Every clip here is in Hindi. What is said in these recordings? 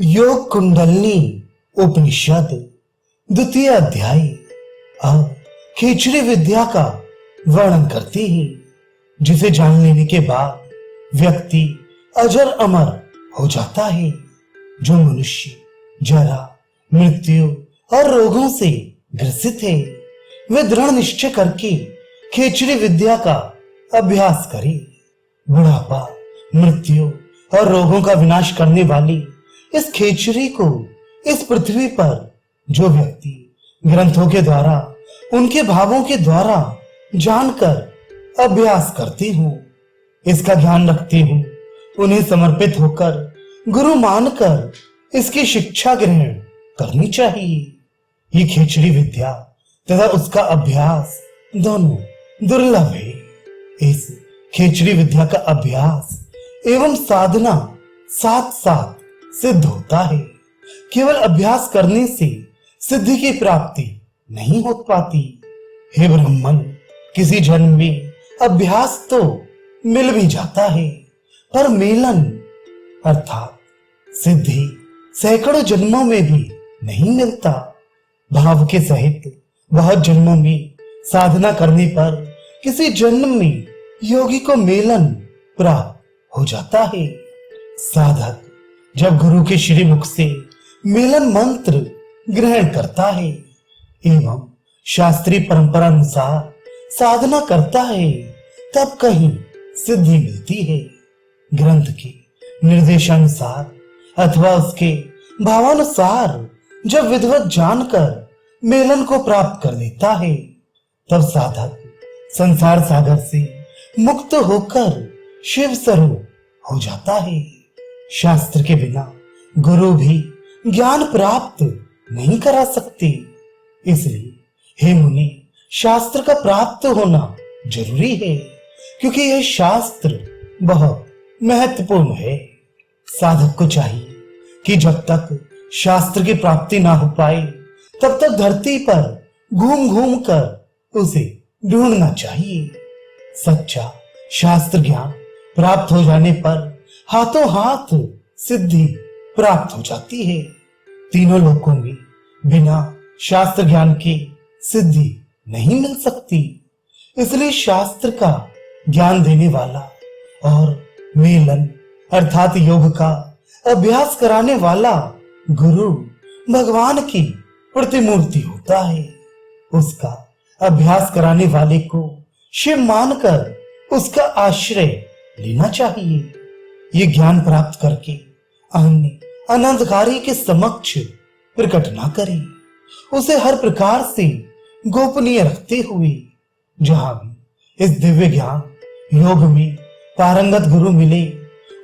योग कुंडलनी उपनिषद द्वितीय अध्याय अब खेचरी विद्या का वर्णन करती है, जिसे जान लेने के बाद व्यक्ति अजर अमर हो जाता है। जो मनुष्य जरा, मृत्यु और रोगों से ग्रसित है, वे दृढ़ निश्चय करके खेचरी विद्या का अभ्यास करे। बुढ़ापा, मृत्यु और रोगों का विनाश करने वाली इस खेचरी को इस पृथ्वी पर जो व्यक्ति ग्रंथों के द्वारा, उनके भावों के द्वारा जानकर अभ्यास करती हूँ, इसका ध्यान रखती हूँ, उन्हें समर्पित होकर गुरु मानकर इसकी शिक्षा ग्रहण करनी चाहिए। ये खेचरी विद्या तथा उसका अभ्यास दोनों दुर्लभ है। इस खेचरी विद्या का अभ्यास एवं साधना साथ साथ सिद्ध होता है। केवल अभ्यास करने से सिद्धि की प्राप्ति नहीं हो पाती। हे ब्राह्मण, किसी जन्म में अभ्यास तो मिल भी जाता है, पर मेलन अर्थात सिद्धि सैकड़ों जन्मों में भी नहीं मिलता। भाव के सहित बहुत जन्मों में साधना करने पर किसी जन्म में योगी को मेलन प्राप्त हो जाता है। साधक जब गुरु के श्री मुख से मेलन मंत्र ग्रहण करता है एवं शास्त्रीय परंपरा अनुसार साधना करता है, तब कहीं सिद्धि मिलती है। ग्रंथ के निर्देशानुसार अथवा उसके भावानुसार जब विधिवत जानकर मेलन को प्राप्त कर लेता है, तब साधक संसार सागर से मुक्त होकर शिव स्वरूप हो जाता है। शास्त्र के बिना गुरु भी ज्ञान प्राप्त नहीं करा सकते। इसलिए हे मुनि, शास्त्र का प्राप्त होना जरूरी है, क्योंकि यह शास्त्र बहुत महत्वपूर्ण है। साधक को चाहिए कि जब तक शास्त्र की प्राप्ति ना हो पाए, तब तक धरती पर घूम घूम कर उसे ढूंढना चाहिए। सच्चा शास्त्र ज्ञान प्राप्त हो जाने पर हाथों हाथ सिद्धि प्राप्त हो जाती है। तीनों लोकों में बिना शास्त्र ज्ञान के सिद्धि नहीं मिल सकती। इसलिए शास्त्र का ज्ञान देने वाला और मेलन अर्थात योग का अभ्यास कराने वाला गुरु भगवान की प्रतिमूर्ति होता है। उसका अभ्यास कराने वाले को शिव मानकर उसका आश्रय लेना चाहिए। ये ज्ञान प्राप्त करके अन्य अनंतकारी के समक्ष प्रकट ना करे, उसे हर प्रकार से गोपनीय रखते हुए जहां भी इस दिव्य ज्ञान योग में पारंगत गुरु मिले,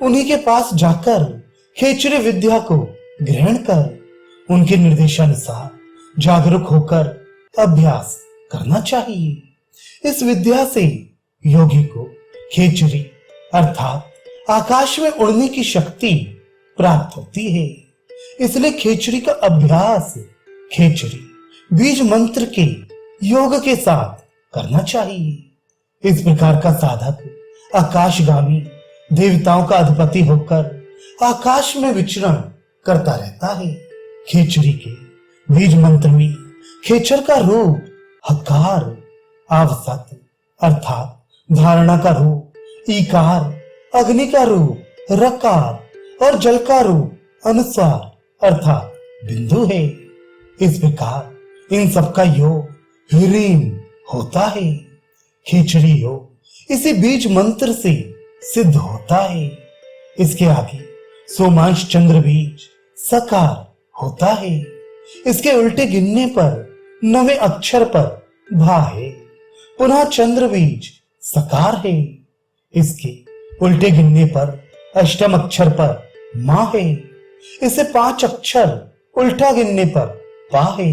उन्हीं के पास जाकर खेचरी विद्या को ग्रहण कर उनके निर्देशानुसार जागरूक होकर अभ्यास करना चाहिए। इस विद्या से योगी को खेचरी अर्थात आकाश में उड़ने की शक्ति प्राप्त होती है। इसलिए खेचरी का अभ्यास खेचरी बीज मंत्र के योग के साथ करना चाहिए। इस प्रकार का साधक आकाशगामी देवताओं का अधिपति होकर आकाश में विचरण करता रहता है। खेचरी के बीज मंत्र में खेचर का रूप हकार, आवसत अर्थात धारणा का रूप ईकार, अग्नि का रूप रकार और जल का रूप अनुस्वार अर्थात बिंदु है। इस प्रकार इन सबका योग ह्रीम होता है। खेचरी योग इसी बीज मंत्र से सिद्ध होता है। इसके आगे सोमांश चंद्र बीज सकार होता है। इसके उल्टे गिनने पर 9वें अक्षर पर भा है। पुनः चंद्र बीज सकार है। इसके उल्टे गिनने पर अष्टम अक्षर पर मां है। इसे 5 अक्षर उल्टा गिनने पर पा है।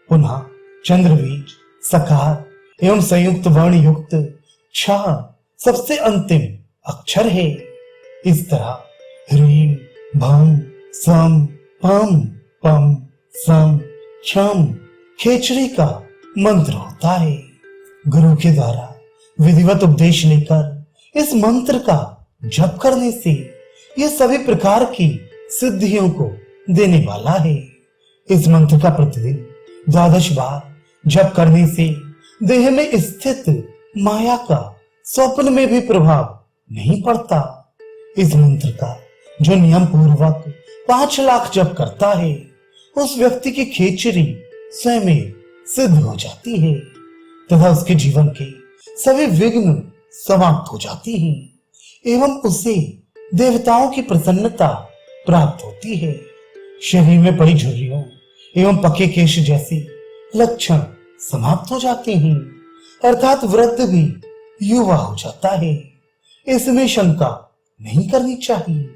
पुनः चंद्र बीज सकार एवं संयुक्त वर्ण युक्त छ सबसे अंतिम अक्षर है। इस तरह ह्रीम भम सम पम पम सम छम खेचरी का मंत्र होता है। गुरु के द्वारा विधिवत उपदेश लेकर इस मंत्र का जप करने से ये सभी प्रकार की सिद्धियों को देने वाला है। इस मंत्र का प्रतिदिन 12 बार जप करने से देह में स्थित माया का स्वप्न में भी प्रभाव नहीं पड़ता। इस मंत्र का जो नियम पूर्वक 5 लाख जप करता है, उस व्यक्ति की खेचरी स्वयं सिद्ध हो जाती है तथा उसके जीवन के सभी विघ्न समाप्त हो जाती हैं एवं उसे देवताओं की प्रसन्नता प्राप्त होती है। शरीर में पड़ी झुर्रियों एवं पके केश जैसे लक्षण समाप्त हो जाते हैं, अर्थात वृद्ध भी युवा हो जाता है। इसमें शंका नहीं करनी चाहिए।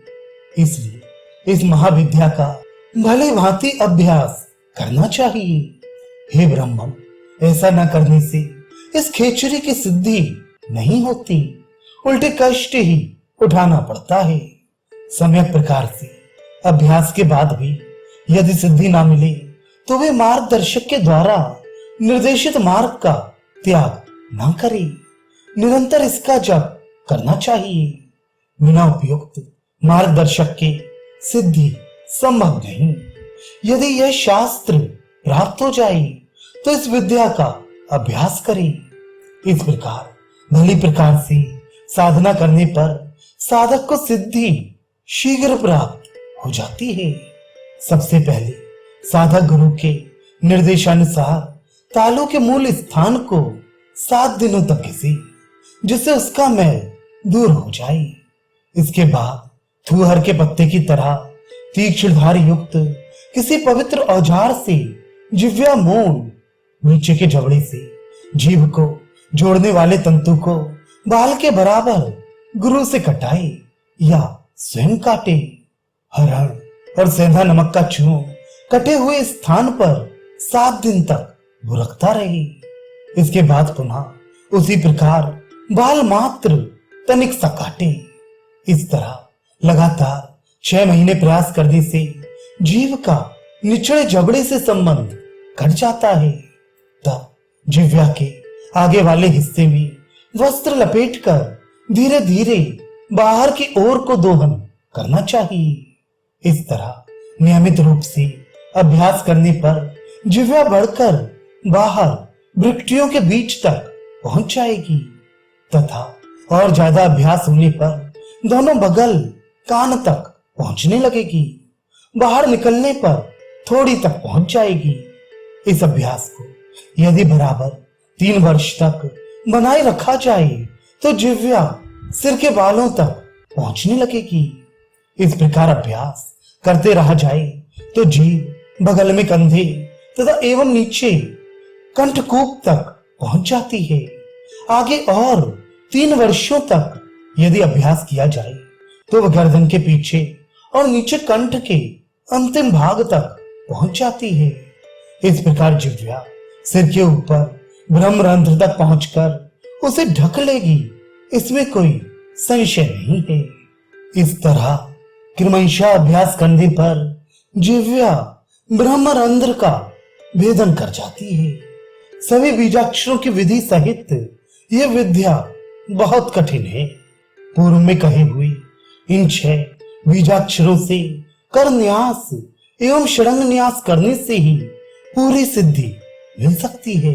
इसलिए इस महाविद्या का भले भांति अभ्यास करना चाहिए। हे ब्राह्मण, ऐसा न करने से इस खेचरी की सिद्धि नहीं होती, उल्टे कष्ट ही उठाना पड़ता है। सम्यक प्रकार से अभ्यास के बाद भी यदि सिद्धि ना मिले तो वे मार्गदर्शक के द्वारा निर्देशित मार्ग का त्याग ना करे। निरंतर इसका जप करना चाहिए। बिना उपयुक्त मार्गदर्शक के सिद्धि संभव नहीं। यदि यह शास्त्र प्राप्त हो जाए तो इस विद्या का अभ्यास करें। इस प्रकार भली प्रकार से साधना करने पर साधक को सिद्धि शीघ्र प्राप्त हो जाती है। सबसे पहले साधक गुरु के निर्देशानुसार तालों के मूल स्थान को 7 दिनों तक घिसे, जिससे उसका मैल दूर हो जाए। इसके बाद थूहर के पत्ते की तरह तीक्ष्ण धार युक्त किसी पवित्र औजार से जिह्वा मोड़ नीचे के जबड़े से जीभ को जोड़ने वाले तंतु को बाल के बराबर गुरु से कटाए या स्वयं काटे। हरण और सेंधा नमक का चूर्ण कटे हुए स्थान पर 7 दिन तक बुरकता रहे। इसके बाद पुनः उसी प्रकार बाल मात्र तनिक सा काटे। इस तरह लगातार 6 महीने प्रयास करने से जीव का निचले जबड़े से संबंध कट जाता है। तब जिह्वा के आगे वाले हिस्से में वस्त्र लपेटकर धीरे धीरे बाहर की ओर को दोहन करना चाहिए। इस तरह नियमित रूप से अभ्यास करने पर जिह्वा बढ़कर बाहर भृकुटियों के बीच तक पहुंच जाएगी तथा और ज्यादा अभ्यास होने पर दोनों बगल कान तक पहुंचने लगेगी। बाहर निकलने पर थोड़ी तक पहुंच जाएगी। इस अभ्यास को यदि बराबर 3 वर्ष तक बनाए रखा जाए तो जिह्वा सिर के बालों तक पहुंचने लगेगी। इस प्रकार अभ्यास करते रहा जाए तो जीभ बगल में कंधे तथा एवं नीचे कंठकूप तक पहुंच जाती है। आगे और 3 वर्षों तक यदि अभ्यास किया जाए तो वह गर्दन के पीछे और नीचे कंठ के अंतिम भाग तक पहुंच जाती है। इस प्रकार जिह्वा सिर के ऊपर ब्रह्मरंध्र तक पहुंचकर उसे ढक लेगी, इसमें कोई संशय नहीं है। इस तरह क्रमशः अभ्यास करने पर जिह्वा ब्रह्मरंध्र का भेदन कर जाती है। सभी बीजाक्षरों की विधि सहित यह विद्या बहुत कठिन है। पूर्व में कहे हुए इन 6 बीजाक्षरों से कर न्यास एवं षडंग न्यास करने से ही पूरी सिद्धि मिल सकती है।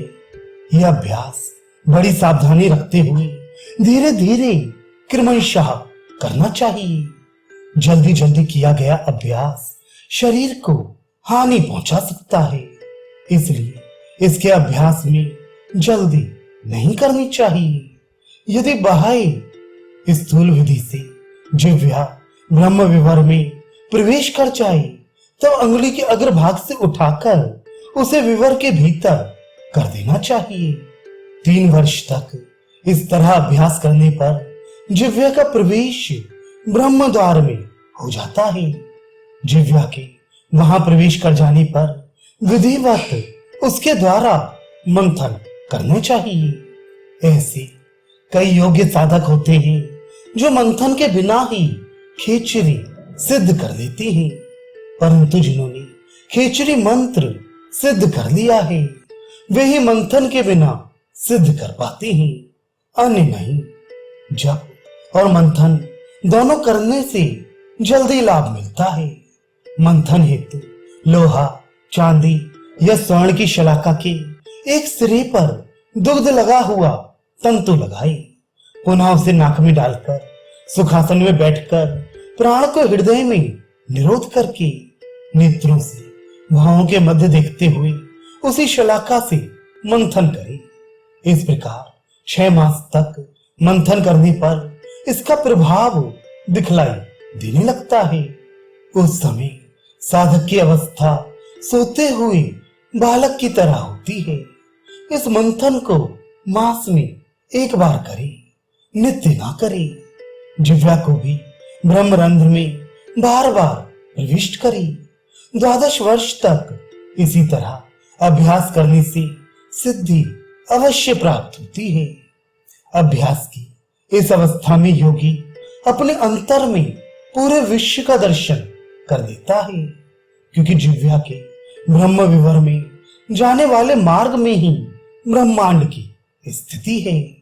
यह अभ्यास बड़ी सावधानी रखते हुए धीरे धीरे क्रमशः करना चाहिए। जल्दी जल्दी किया गया अभ्यास शरीर को हानि पहुंचा सकता है, इसलिए इसके अभ्यास में जल्दी नहीं करनी चाहिए। यदि बाह्य स्थूल विधि से जिह्वा ब्रह्म विवर में प्रवेश कर जाए तो अंगुली के अग्रभाग से उठाकर उसे विवर के भीतर कर देना चाहिए। 3 वर्ष तक इस तरह अभ्यास करने पर जिह्वा का प्रवेश ब्रह्म द्वार में हो जाता है। जिह्वा के वहां प्रवेश कर जाने पर विधिवत उसके द्वारा मंथन करने चाहिए। ऐसे कई योग्य साधक होते हैं जो मंथन के बिना ही खेचरी सिद्ध कर देते हैं, परंतु जिन्होंने खेचरी मंत्र सिद्ध कर लिया है वे ही मंथन के बिना सिद्ध कर पाते हैं, अन्य नहीं। जप और मंथन दोनों करने से जल्दी लाभ मिलता है। मंथन हेतु लोहा, चांदी या स्वर्ण की शलाका के एक सिरे पर दुग्ध लगा हुआ तंतु लगाए। पुनः उसे नाक में डालकर सुखासन में बैठकर प्राण को हृदय में निरोध करके नेत्रों से भावों के मध्य देखते हुए उसी शलाका से मंथन करे। इस प्रकार 6 मास तक मंथन करने पर इसका प्रभाव दिखलाई देने लगता है। उस समय साधक की अवस्था सोते हुए बालक की तरह होती है। इस मंथन को मास में एक बार करे, नित्य ना करे। जिह्वा को भी ब्रह्मरंध्र में बार बार प्रविष्ट करे। 12 वर्ष तक इसी तरह अभ्यास करने से सिद्धि अवश्य प्राप्त होती है। अभ्यास की इस अवस्था में योगी अपने अंतर में पूरे विश्व का दर्शन कर लेता है, क्योंकि जिह्वा के ब्रह्म विवर में जाने वाले मार्ग में ही ब्रह्मांड की स्थिति है।